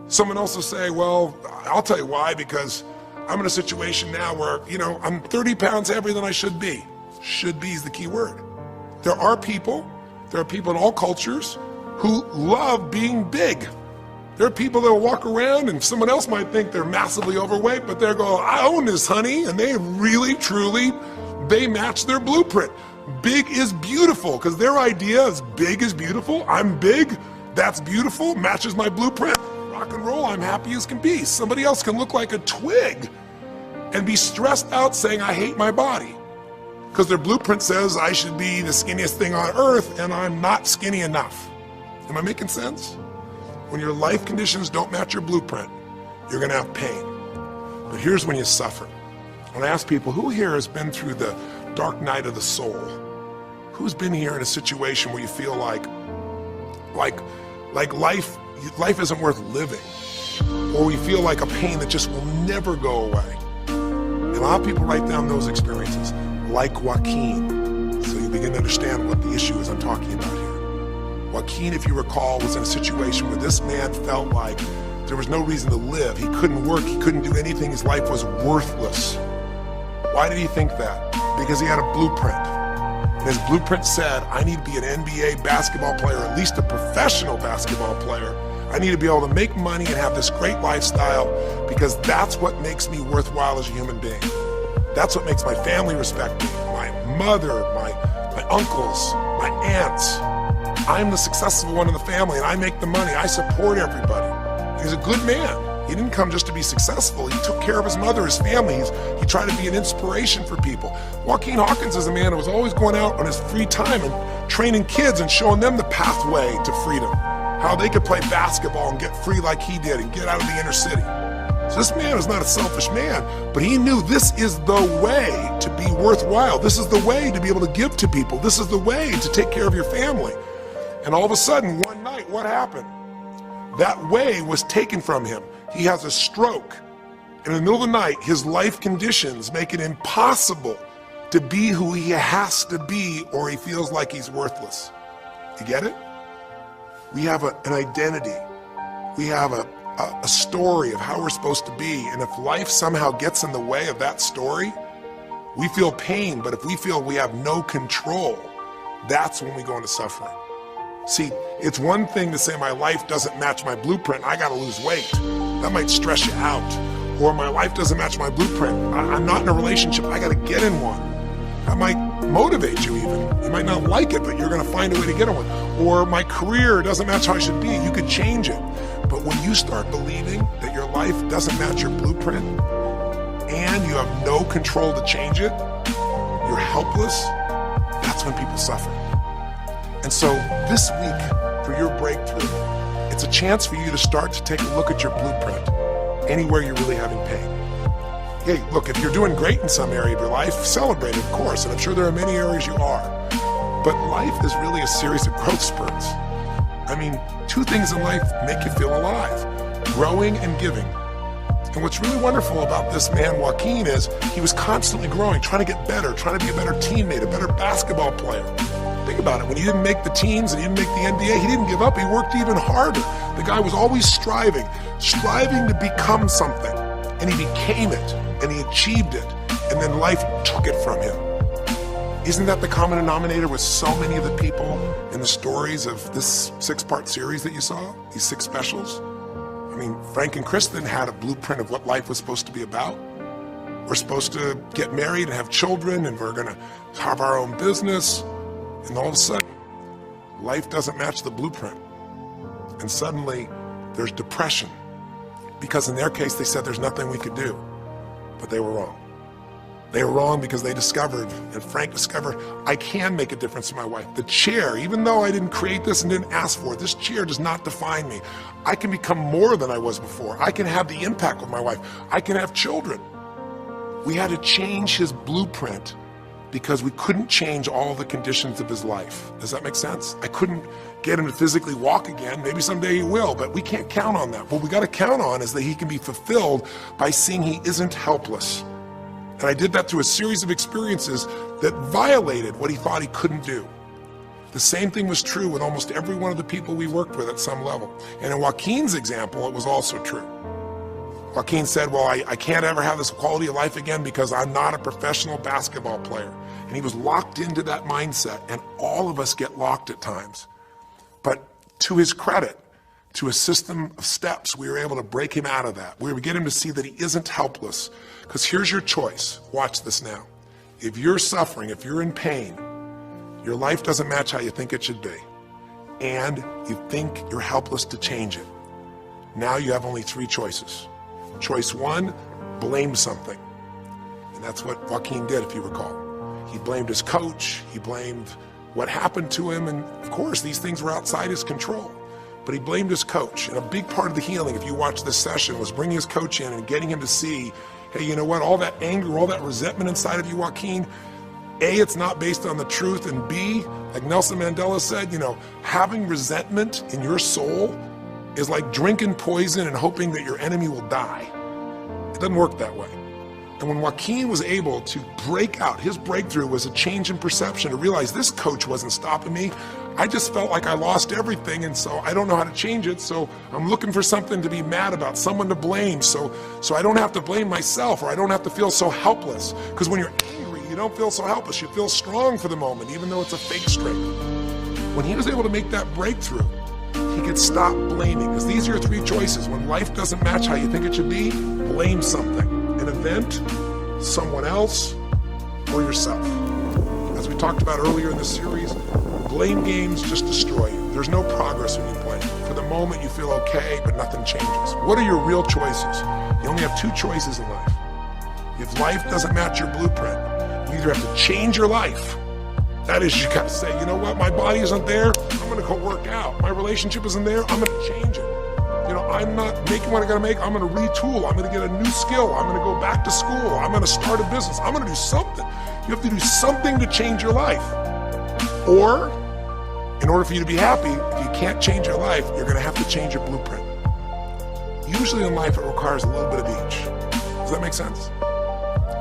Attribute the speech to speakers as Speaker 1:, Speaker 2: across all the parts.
Speaker 1: Someone else will say, well, I'll tell you why, because I'm in a situation now where, I'm 30 pounds heavier than I should be. Should be is the key word. There are people in all cultures who love being big. There are people that will walk around and someone else might think they're massively overweight, but they're going, I own this, honey. And they really, truly, they match their blueprint. Big is beautiful, because their idea is big is beautiful. I'm big, that's beautiful, matches my blueprint. Rock and roll, I'm happy as can be. Somebody else can look like a twig and be stressed out saying, I hate my body. Because their blueprint says I should be the skinniest thing on earth and I'm not skinny enough. Am I making sense? When your life conditions don't match your blueprint, you're gonna have pain. But here's when you suffer. When I ask people, who here has been through the dark night of the soul? Who's been here in a situation where you feel like life isn't worth living? Or we feel like a pain that just will never go away? And a lot of people write down those experiences, like Joaquin, so you begin to understand what the issue is I'm talking about here. Joaquin, if you recall, was in a situation where this man felt like there was no reason to live. He couldn't work, he couldn't do anything, his life was worthless. Why did he think that? Because he had a blueprint. And his blueprint said, I need to be an NBA basketball player, at least a professional basketball player. I need to be able to make money and have this great lifestyle, because that's what makes me worthwhile as a human being. That's what makes my family respect me, my mother, my uncles, my aunts. I'm the successful one in the family and I make the money, I support everybody. He's a good man. He didn't come just to be successful. He took care of his mother, his family. He tried to be an inspiration for people. Joaquin Hawkins is a man who was always going out on his free time and training kids and showing them the pathway to freedom. How they could play basketball and get free like he did and get out of the inner city. So this man is not a selfish man, but he knew this is the way to be worthwhile. This is the way to be able to give to people. This is the way to take care of your family. And all of a sudden, one night, what happened? That way was taken from him. He has a stroke. In the middle of the night, his life conditions make it impossible to be who he has to be, or he feels like he's worthless. You get it? We have an identity. We have a story of how we're supposed to be. And if life somehow gets in the way of that story, we feel pain. But if we feel we have no control, that's when we go into suffering. See, it's one thing to say my life doesn't match my blueprint, I gotta lose weight. That might stress you out. Or my life doesn't match my blueprint, I'm not in a relationship, I gotta get in one. That might motivate you even. You might not like it, but you're gonna find a way to get in one. Or my career doesn't match how I should be, you could change it. But when you start believing that your life doesn't match your blueprint, and you have no control to change it, you're helpless, that's when people suffer. And so this week, for your breakthrough, it's a chance for you to start to take a look at your blueprint, anywhere you're really having pain. Hey, look, if you're doing great in some area of your life, celebrate it, of course, and I'm sure there are many areas you are. But life is really a series of growth spurts. I mean, two things in life make you feel alive: growing and giving. And what's really wonderful about this man, Joaquin, is he was constantly growing, trying to get better, trying to be a better teammate, a better basketball player. Think about it, when he didn't make the teams and he didn't make the NBA, he didn't give up, he worked even harder. The guy was always striving to become something. And he became it, and he achieved it, and then life took it from him. Isn't that the common denominator with so many of the people in the stories of this 6-part series that you saw, these 6 specials? I mean, Frank and Kristen had a blueprint of what life was supposed to be about. We're supposed to get married and have children, and we're gonna have our own business. And all of a sudden, life doesn't match the blueprint. And suddenly, there's depression. Because in their case, they said there's nothing we could do. But they were wrong. They were wrong because they discovered, and Frank discovered, I can make a difference to my wife. The chair, even though I didn't create this and didn't ask for it, this chair does not define me. I can become more than I was before. I can have the impact with my wife. I can have children. We had to change his blueprint because we couldn't change all the conditions of his life. Does that make sense? I couldn't get him to physically walk again. Maybe someday he will, but we can't count on that. What we got to count on is that he can be fulfilled by seeing he isn't helpless. And I did that through a series of experiences that violated what he thought he couldn't do. The same thing was true with almost every one of the people we worked with at some level. And in Joaquin's example, it was also true. Joaquin said, well, I can't ever have this quality of life again because I'm not a professional basketball player. And he was locked into that mindset, and all of us get locked at times. But to his credit, to a system of steps, we were able to break him out of that. We were get him to see that he isn't helpless. Because here's your choice. Watch this now. If you're suffering, if you're in pain, your life doesn't match how you think it should be, and you think you're helpless to change it, now you have only 3 choices. Choice 1, blame something. And that's what Joaquin did, if you recall. He blamed his coach, he blamed what happened to him, and of course these things were outside his control. But he blamed his coach. And a big part of the healing, if you watch this session, was bringing his coach in and getting him to see, hey, you know what, all that anger, all that resentment inside of you, Joaquin, A, it's not based on the truth, and B, like Nelson Mandela said, having resentment in your soul is like drinking poison and hoping that your enemy will die. It doesn't work that way. And when Joaquin was able to break out, his breakthrough was a change in perception, to realize this coach wasn't stopping me. I just felt like I lost everything, and so I don't know how to change it, so I'm looking for something to be mad about, someone to blame, so I don't have to blame myself, or I don't have to feel so helpless. Because when you're angry, you don't feel so helpless. You feel strong for the moment, even though it's a fake strength. When he was able to make that breakthrough, he could stop blaming, because these are your 3 choices. When life doesn't match how you think it should be, blame something. An event, someone else, or yourself. As we talked about earlier in this series, blame games just destroy you. There's no progress when you blame. For the moment you feel okay, but nothing changes. What are your real choices? You only have 2 choices in life. If life doesn't match your blueprint, you either have to change your life. That is, you gotta say, you know what, my body isn't there, I'm gonna go work out. My relationship isn't there, I'm gonna change it. I'm not making what I gotta make, I'm gonna retool, I'm gonna get a new skill, I'm gonna go back to school, I'm gonna start a business, I'm gonna do something. You have to do something to change your life. Or, in order for you to be happy, if you can't change your life, you're gonna have to change your blueprint. Usually in life, it requires a little bit of each. Does that make sense?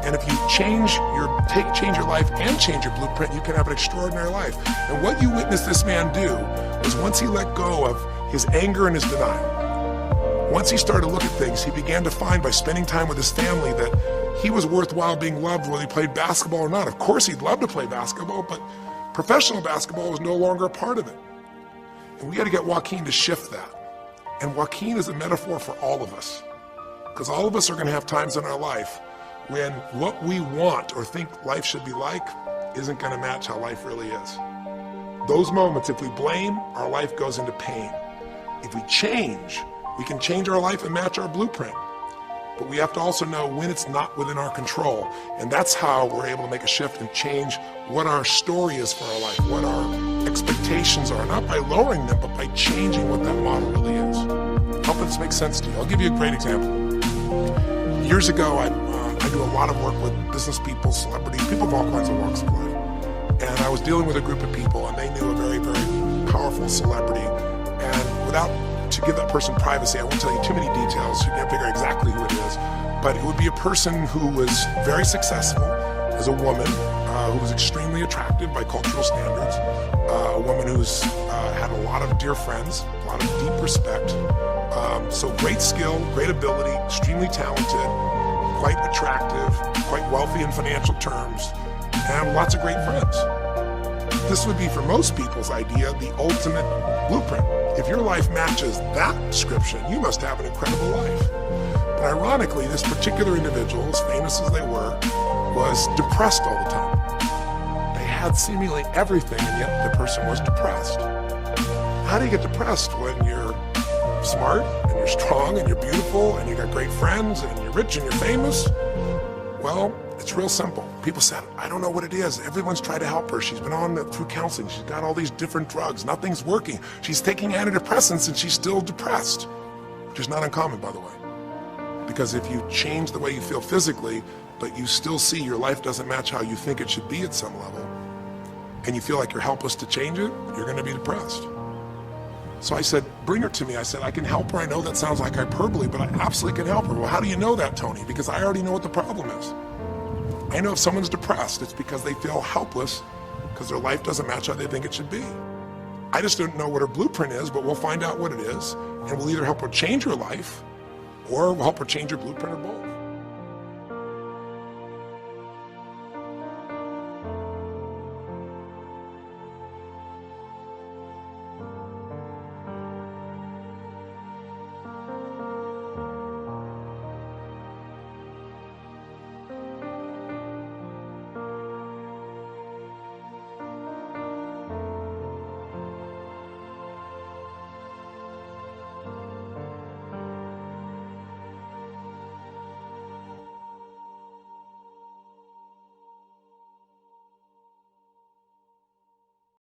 Speaker 1: And if you change your life and change your blueprint, you can have an extraordinary life. And what you witnessed this man do was, once he let go of his anger and his denial, once he started to look at things, he began to find, by spending time with his family, that he was worthwhile being loved whether he played basketball or not. Of course he'd love to play basketball, but professional basketball was no longer a part of it. And we got to get Joaquin to shift that. And Joaquin is a metaphor for all of us, because all of us are going to have times in our life when what we want or think life should be like isn't going to match how life really is. Those moments, if we blame, our life goes into pain. If we change, we can change our life and match our blueprint. But we have to also know when it's not within our control. And that's how we're able to make a shift and change what our story is for our life, what our expectations are, not by lowering them, but by changing what that model really is. I hope this makes sense to you. I'll give you a great example. Years ago, I do a lot of work with business people, celebrities, people of all kinds of walks of life. And I was dealing with a group of people, and they knew a very, very powerful celebrity. And without to give that person privacy, I won't tell you too many details, so you can't figure out exactly who it is. But it would be a person who was very successful as a woman, who was extremely attractive by cultural standards, a woman who's had a lot of dear friends, a lot of deep respect, so great skill, great ability, extremely talented, quite attractive, quite wealthy in financial terms, and lots of great friends. This would be, for most people's idea, the ultimate blueprint. If your life matches that description, you must have an incredible life. But ironically, this particular individual, as famous as they were, was depressed all the time. They had seemingly everything, and yet the person was depressed. How do you get depressed when you're smart, and you're strong, and you're beautiful, and you got great friends, and you're rich, and you're famous? Well, it's real simple. People said, I don't know what it is. Everyone's tried to help her. She's been on through counseling. She's got all these different drugs. Nothing's working. She's taking antidepressants and she's still depressed, which is not uncommon, by the way. Because if you change the way you feel physically, but you still see your life doesn't match how you think it should be at some level, and you feel like you're helpless to change it, you're going to be depressed. So I said, bring her to me. I said, I can help her. I know that sounds like hyperbole, but I absolutely can help her. Well, how do you know that, Tony? Because I already know what the problem is. I know if someone's depressed, it's because they feel helpless because their life doesn't match how they think it should be. I just don't know what her blueprint is, but we'll find out what it is, and we'll either help her change her life or we'll help her change her blueprint or both.